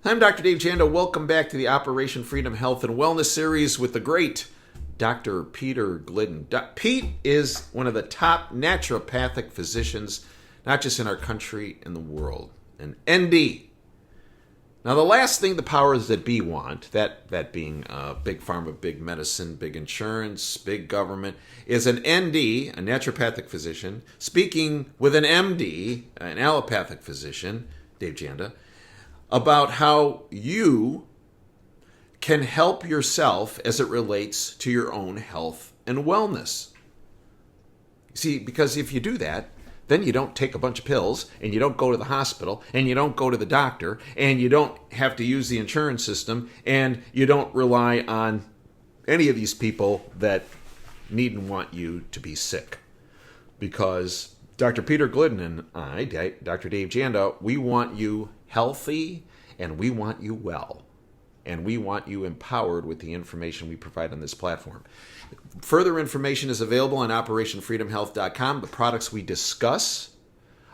I'm Dr. Dave Janda. Welcome back to the Operation Freedom Health and Wellness series with the great Dr. Peter Glidden. Pete is one of the top naturopathic physicians, not just in our country, in the world. An ND. Now, the last thing the powers that be want, that being big pharma, big medicine, big insurance, big government, is an ND, a naturopathic physician, speaking with an MD, an allopathic physician, Dave Janda, about how you can help yourself as it relates to your own health and wellness. See, because if you do that, then you don't take a bunch of pills, and you don't go to the hospital, and you don't go to the doctor, and you don't have to use the insurance system, and you don't rely on any of these people that need and want you to be sick. Because Dr. Peter Glidden and I, Dr. Dave Janda, we want you healthy, and we want you well. And we want you empowered with the information we provide on this platform. Further information is available on OperationFreedomHealth.com. The products we discuss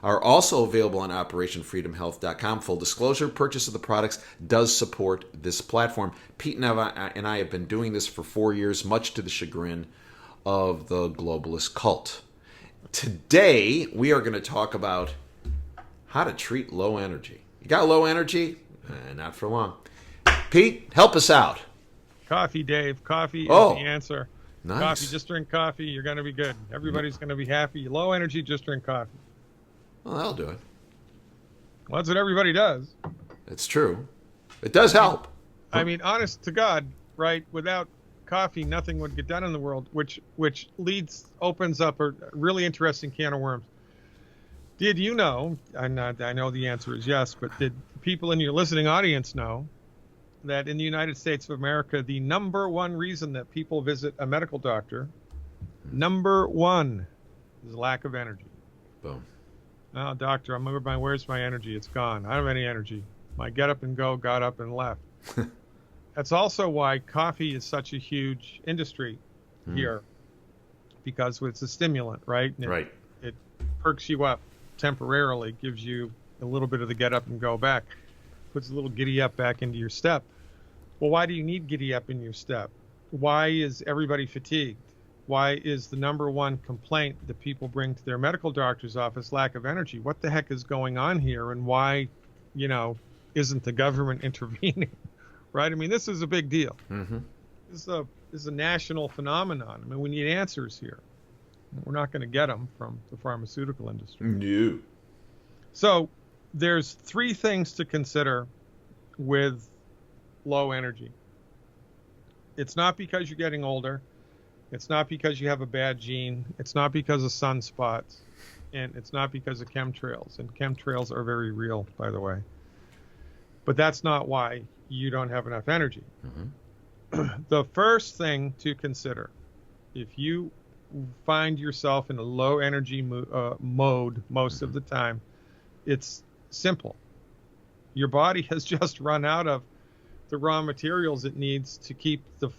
are also available on OperationFreedomHealth.com. Full disclosure, purchase of the products does support this platform. Pete and I have been doing this for 4 years, much to the chagrin of the globalist cult. Today, we are going to talk about how to treat low energy. You got low energy? Not for long. Pete, help us out. Coffee, Dave. Coffee is the answer. Nice. Coffee, just drink coffee. You're going to be good. Everybody's going to be happy. Low energy, just drink coffee. Well, that'll do it. Well, that's what everybody does. It's true. It does help. I mean, honest to God, right? Without coffee, nothing would get done in the world, which opens up a really interesting can of worms. Did you know, I know the answer is yes, but did people in your listening audience know that in the United States of America, the number one reason that people visit a medical doctor, number one, is lack of energy? Boom. No, doctor, where's my energy? It's gone. I don't have any energy. My get up and go got up and left. That's also why coffee is such a huge industry here, because it's a stimulant, right? And it perks you up temporarily, gives you a little bit of the get up and go back, puts a little giddy up back into your step. Well, why do you need giddy up in your step? Why is everybody fatigued? Why is the number one complaint that people bring to their medical doctor's office lack of energy? What the heck is going on here? And why, isn't the government intervening? Right? I mean, this is a big deal. Mm-hmm. This is a national phenomenon. I mean, we need answers here. We're not going to get them from the pharmaceutical industry. No. So there's three things to consider with low energy. It's not because you're getting older. It's not because you have a bad gene. It's not because of sunspots. And it's not because of chemtrails. And chemtrails are very real, by the way. But that's not why you don't have enough energy. Mm-hmm. The first thing to consider, if you find yourself in a low energy mode most of the time, it's simple. Your body has just run out of the raw materials it needs to keep the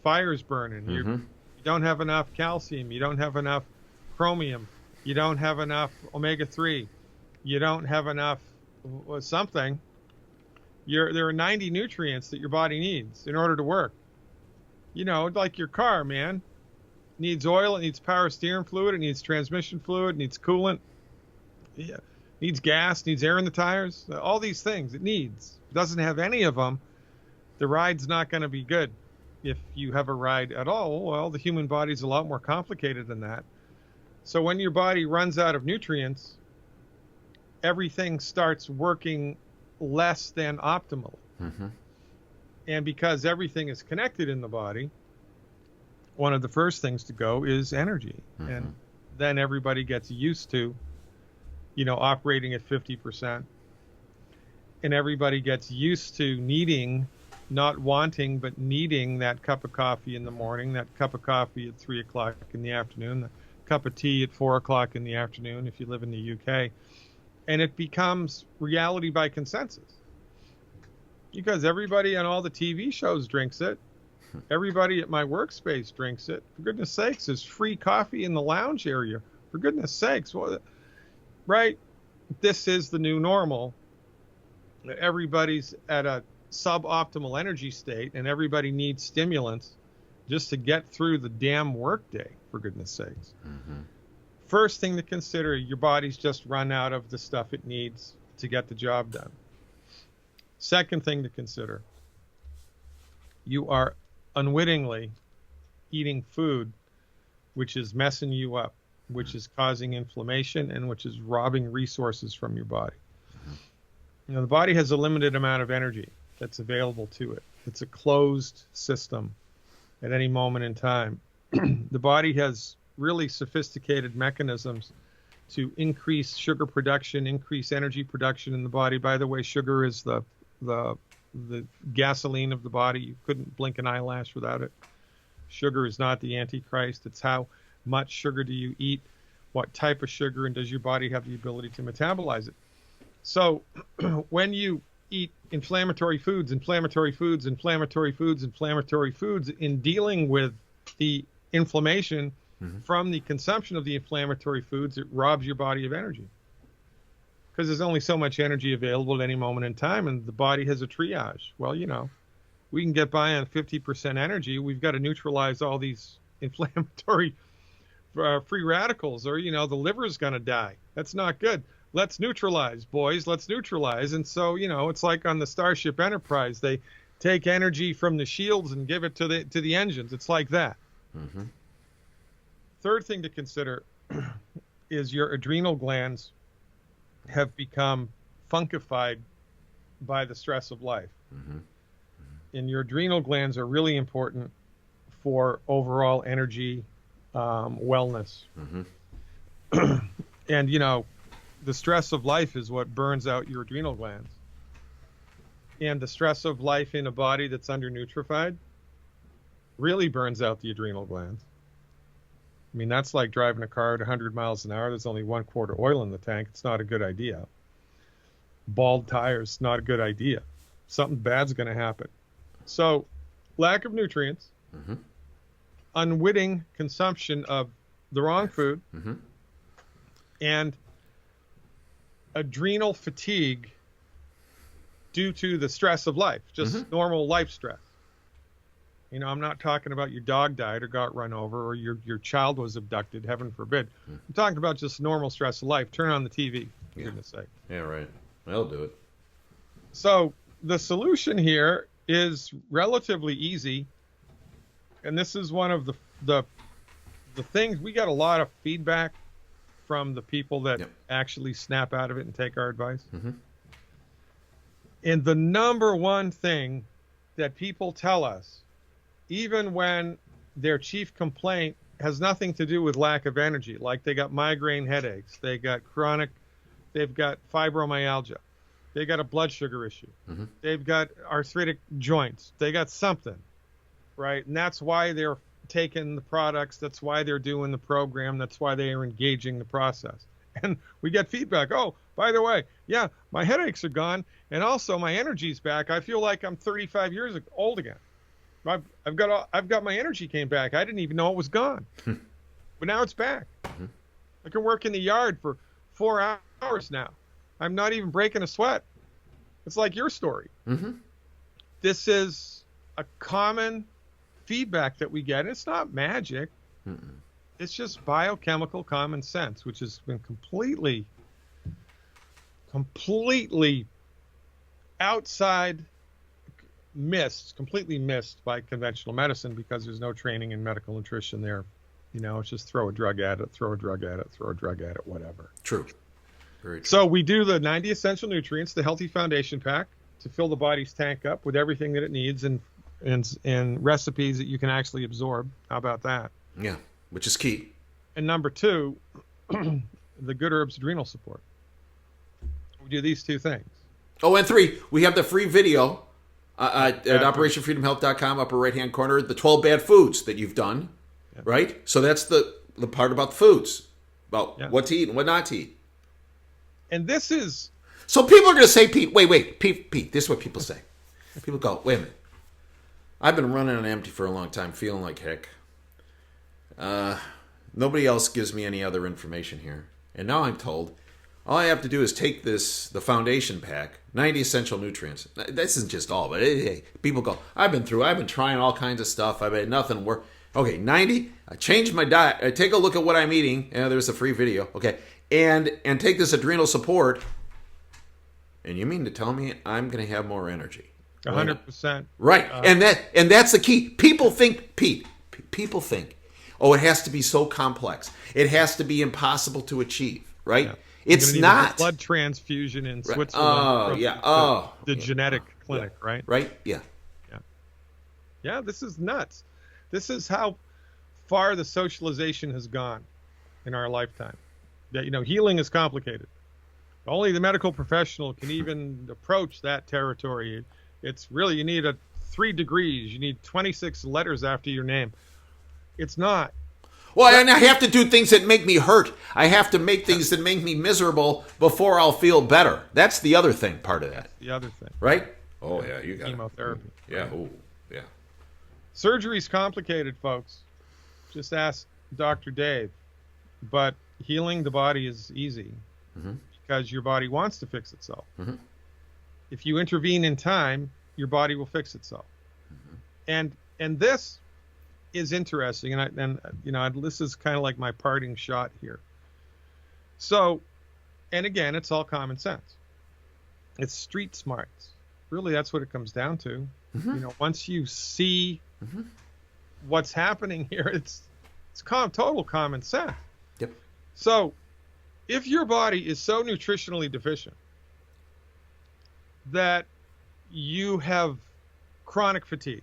fires burning. Mm-hmm. You don't have enough calcium. You don't have enough chromium. You don't have enough omega-3. You don't have enough something. There are 90 nutrients that your body needs in order to work. Like your car, man. It needs oil. It needs power steering fluid. It needs transmission fluid. It needs coolant. Yeah. It needs gas. It needs air in the tires. All these things it needs. If it doesn't have any of them, the ride's not going to be good. If you have a ride at all, well, the human body's a lot more complicated than that. So when your body runs out of nutrients, everything starts working less than optimally. Mm-hmm. And because everything is connected in the body, one of the first things to go is energy. Mm-hmm. And then everybody gets used to, operating at 50%. And everybody gets used to not wanting, but needing that cup of coffee in the morning, that cup of coffee at 3 o'clock in the afternoon, the cup of tea at 4 o'clock in the afternoon if you live in the UK. And it becomes reality by consensus. Because everybody on all the TV shows drinks it. Everybody at my workspace drinks it. For goodness sakes, there's free coffee in the lounge area. For goodness sakes. Well, right? This is the new normal. everybody's at a suboptimal energy state and everybody needs stimulants just to get through the damn workday, for goodness sakes. Mm-hmm. First thing to consider, your body's just run out of the stuff it needs to get the job done. Second thing to consider, you are unwittingly eating food which is messing you up, which is causing inflammation, and which is robbing resources from your body. You know, the body has a limited amount of energy that's available to it. It's a closed system at any moment in time. The body has really sophisticated mechanisms to increase sugar production, increase energy production in the body. By the way, sugar is the gasoline of the body. You couldn't blink an eyelash without it. Sugar is not the Antichrist. It's how much sugar do you eat, what type of sugar, and does your body have the ability to metabolize it? So when you eat inflammatory foods, in dealing with the inflammation from the consumption of the inflammatory foods, it robs your body of energy. Because there's only so much energy available at any moment in time, and the body has a triage. Well, you know, we can get by on 50% energy. We've got to neutralize all these inflammatory free radicals, or, you know, the liver is going to die. That's not good. Let's neutralize, boys. Let's neutralize. And so, you know, it's like on the Starship Enterprise. They take energy from the shields and give it to the engines. It's like that. Mm-hmm. Third thing to consider is your adrenal glands have become funkified by the stress of life. Mm-hmm. And your adrenal glands are really important for overall energy wellness. Mm-hmm. And, you know, the stress of life is what burns out your adrenal glands. And the stress of life in a body that's under-nutrified really burns out the adrenal glands. I mean, that's like driving a car at 100 miles an hour. There's only 1 quart of oil in the tank. It's not a good idea. Bald tires, not a good idea. Something bad's going to happen. So, lack of nutrients, unwitting consumption of the wrong food, and adrenal fatigue due to the stress of life, just normal life stress. You know, I'm not talking about your dog died or got run over or your child was abducted, heaven forbid. I'm talking about just normal stress of life. Turn on the TV, for goodness sake. Yeah, right. That'll do it. So the solution here is relatively easy, and this is one of the things. We got a lot of feedback from the people that actually snap out of it and take our advice. And the number one thing that people tell us, even when their chief complaint has nothing to do with lack of energy, like they got migraine headaches, they've got fibromyalgia, they got a blood sugar issue, they've got arthritic joints, they got something, right? And that's why they're taking the products, that's why they're doing the program, that's why they are engaging the process. And we get feedback, oh, by the way, yeah, my headaches are gone, and also my energy's back. I feel like I'm 35 years old again. I've got my energy came back. I didn't even know it was gone, but now it's back. I can work in the yard for 4 hours now. I'm not even breaking a sweat. It's like your story. This is a common feedback that we get. It's not magic. It's just biochemical common sense, which has been completely completely missed by conventional medicine, because there's no training in medical nutrition there. You know, it's just throw a drug at it, whatever. True. Very true. So we do the 90 essential nutrients, the healthy foundation pack, to fill the body's tank up with everything that it needs, and recipes that you can actually absorb. How about that? Yeah, which is key. And number two, the Good Herbs adrenal support. We do these two things. Oh, and three, we have the free video at OperationFreedomHealth.com, upper right-hand corner, the 12 bad foods that you've done, right? So that's the part about the foods, about what to eat and what not to eat. And this is... So people are going to say, Pete, wait, Pete, this is what people say. People go, wait a minute. I've been running on empty for a long time, feeling like heck. Nobody else gives me any other information here. And now I'm told All I have to do is take the foundation pack, 90 essential nutrients. This isn't just all, but hey, people go, I've been trying all kinds of stuff. I've had nothing work. Okay, 90. I changed my diet. I take a look at what I'm eating. There's a free video. Okay, and take this adrenal support. And you mean to tell me I'm going to have more energy? 100%. Right, and that's the key. People think, Pete. People think, oh, it has to be so complex. It has to be impossible to achieve. Right. Yeah. It's not. A blood transfusion in Switzerland. The genetic clinic, right? Right. Yeah. Yeah. This is nuts. This is how far the socialization has gone in our lifetime. That healing is complicated. Only the medical professional can even approach that territory. It's really, you need 3 degrees. You need 26 letters after your name. It's not. Well, and I have to do things that make me hurt. I have to make things that make me miserable before I'll feel better. That's the other thing, part of that. The other thing. Right? Oh, yeah, you got chemotherapy. It. Yeah, oh, yeah. Surgery's complicated, folks. Just ask Dr. Dave. But healing the body is easy because your body wants to fix itself. If you intervene in time, your body will fix itself. And this is interesting, and this is kind of like my parting shot here. So, and again, it's all common sense. It's street smarts. Really, that's what it comes down to. Once you see what's happening here, it's total common sense. Yep. So, if your body is so nutritionally deficient that you have chronic fatigue,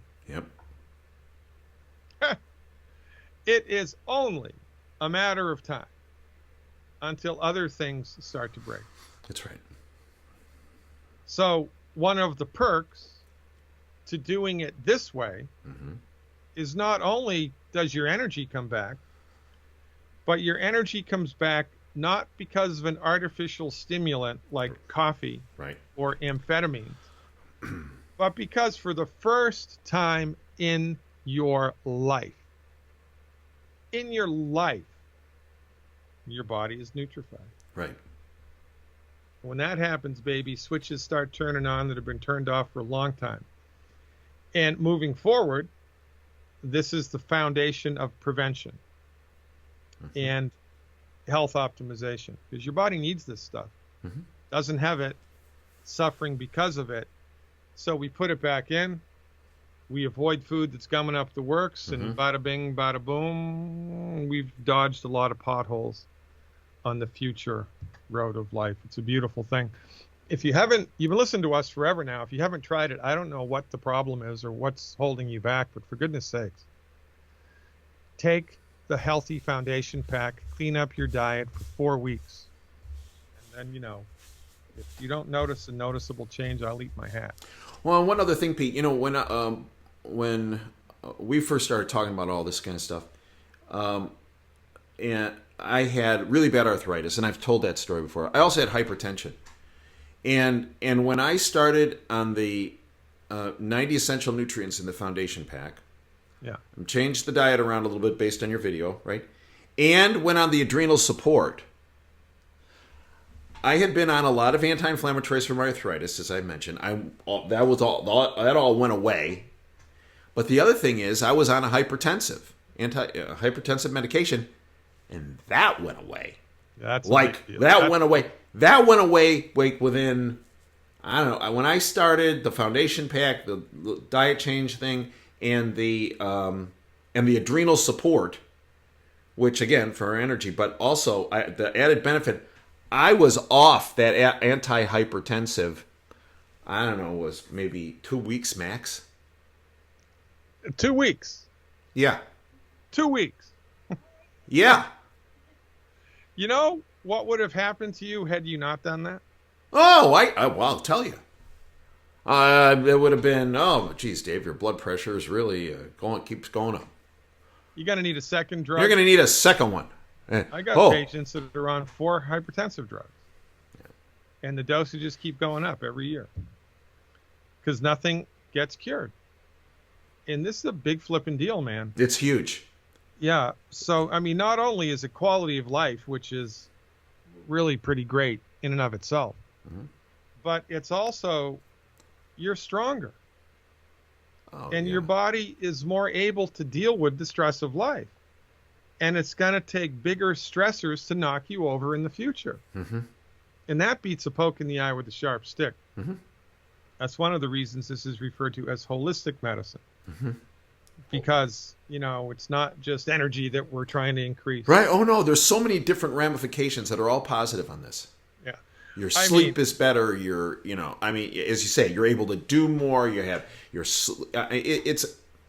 it is only a matter of time until other things start to break. That's right. So one of the perks to doing it this way is not only does your energy come back, but your energy comes back not because of an artificial stimulant like coffee or amphetamines, but because for the first time in your life, your body is nutrified. Right. When that happens, baby, switches start turning on that have been turned off for a long time. And moving forward, this is the foundation of prevention and health optimization, because your body needs this stuff. Doesn't have it, suffering because of it. So we put it back in. We avoid food that's gumming up the works, and bada bing, bada boom, we've dodged a lot of potholes on the future road of life. It's a beautiful thing. If you've been listening to us forever now, if you haven't tried it, I don't know what the problem is or what's holding you back, but for goodness sakes, take the Healthy Foundation Pack, clean up your diet for 4 weeks. And then, if you don't notice a noticeable change, I'll eat my hat. Well, one other thing, Pete, when we first started talking about all this kind of stuff, and I had really bad arthritis, and I've told that story before. I also had hypertension. And when I started on the 90 essential nutrients in the foundation pack, changed the diet around a little bit based on your video, right? And went on the adrenal support. I had been on a lot of anti-inflammatories for my arthritis, as I mentioned. That all went away. But the other thing is, I was on a hypertensive medication, and that went away. That went away. That went away within, I don't know, when I started the foundation pack, the diet change thing, and the adrenal support, which again for energy, but also the added benefit, I was off that antihypertensive. I don't know, was maybe 2 weeks max. 2 weeks. Yeah. 2 weeks. Yeah. You know what would have happened to you had you not done that? Oh, I'll tell you. It would have been, oh, geez, Dave, your blood pressure is really keeps going up. You're going to need a second drug. You're going to need a second one. I got patients that are on 4 hypertensive drugs. And the dosages keep going up every year. Because nothing gets cured. And this is a big flipping deal, man. It's huge. Yeah. So, I mean, not only is it quality of life, which is really pretty great, in and of itself. Mhm. But it's also, you're stronger. Oh, And yeah. your body is more able to deal with the stress of life. And it's going to take bigger stressors to knock you over in the future. Mm-hmm. And that beats a poke in the eye with a sharp stick. Mm-hmm. That's one of the reasons this is referred to as holistic medicine. Mm-hmm. Because, it's not just energy that we're trying to increase. Right. Oh, no. There's so many different ramifications that are all positive on this. Yeah. Your sleep is better. As you say, you're able to do more. You have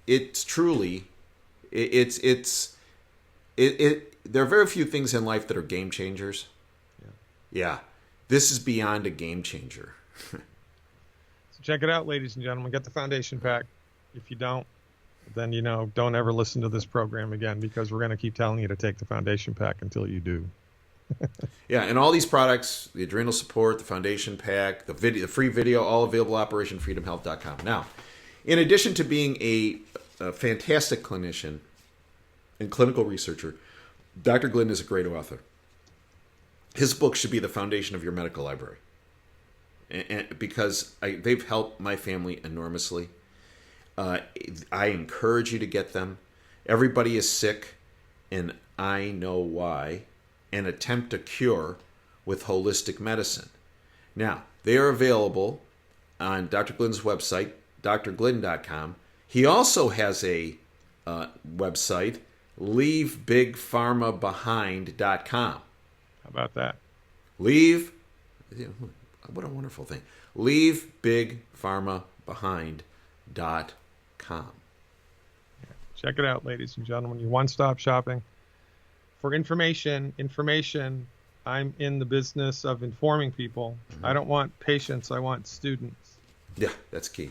it's truly, there are very few things in life that are game changers. Yeah. This is beyond a game changer. So check it out, ladies and gentlemen. Get the foundation pack. If you don't, then, don't ever listen to this program again, because we're going to keep telling you to take the foundation pack until you do. Yeah, and all these products, the adrenal support, the foundation pack, the free video, all available at OperationFreedomHealth.com. Now, in addition to being a fantastic clinician and clinical researcher, Dr. Glidden is a great author. His book should be the foundation of your medical library, because they've helped my family enormously. I encourage you to get them. Everybody is sick, and I know why. And attempt a cure with holistic medicine. Now, they are available on Dr. Glidden's website, drglidden.com. He also has a website, leavebigpharmabehind.com. How about that? What a wonderful thing. leavebigpharmabehind.com. Check it out, ladies and gentlemen. Your one-stop shopping for information. I'm in the business of informing people. Mm-hmm. I don't want patients. I want students. Yeah, that's key.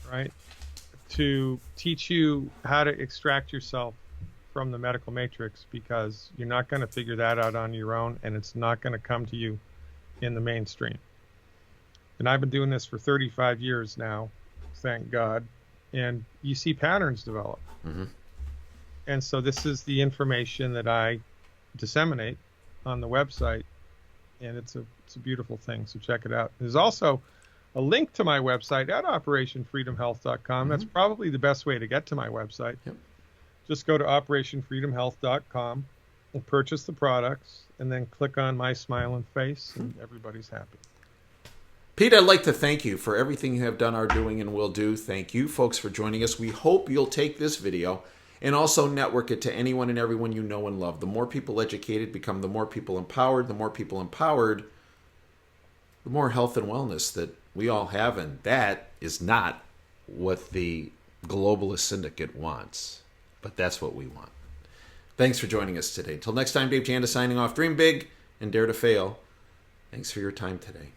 Right? To teach you how to extract yourself from the medical matrix, because you're not going to figure that out on your own, and it's not going to come to you in the mainstream. And I've been doing this for 35 years now, thank God. And you see patterns develop. Mm-hmm. And so this is the information that I disseminate on the website, and it's a beautiful thing. So check it out. There's also a link to my website at OperationFreedomHealth.com. Mm-hmm. That's probably the best way to get to my website. Yep. Just go to OperationFreedomHealth.com and purchase the products, and then click on my smiling face, and everybody's happy. Pete, I'd like to thank you for everything you have done, are doing, and will do. Thank you, folks, for joining us. We hope you'll take this video and also network it to anyone and everyone you know and love. The more people educated become the more people empowered. The more people empowered, the more health and wellness that we all have. And that is not what the globalist syndicate wants, but that's what we want. Thanks for joining us today. Until next time, Dave Janda signing off. Dream big and dare to fail. Thanks for your time today.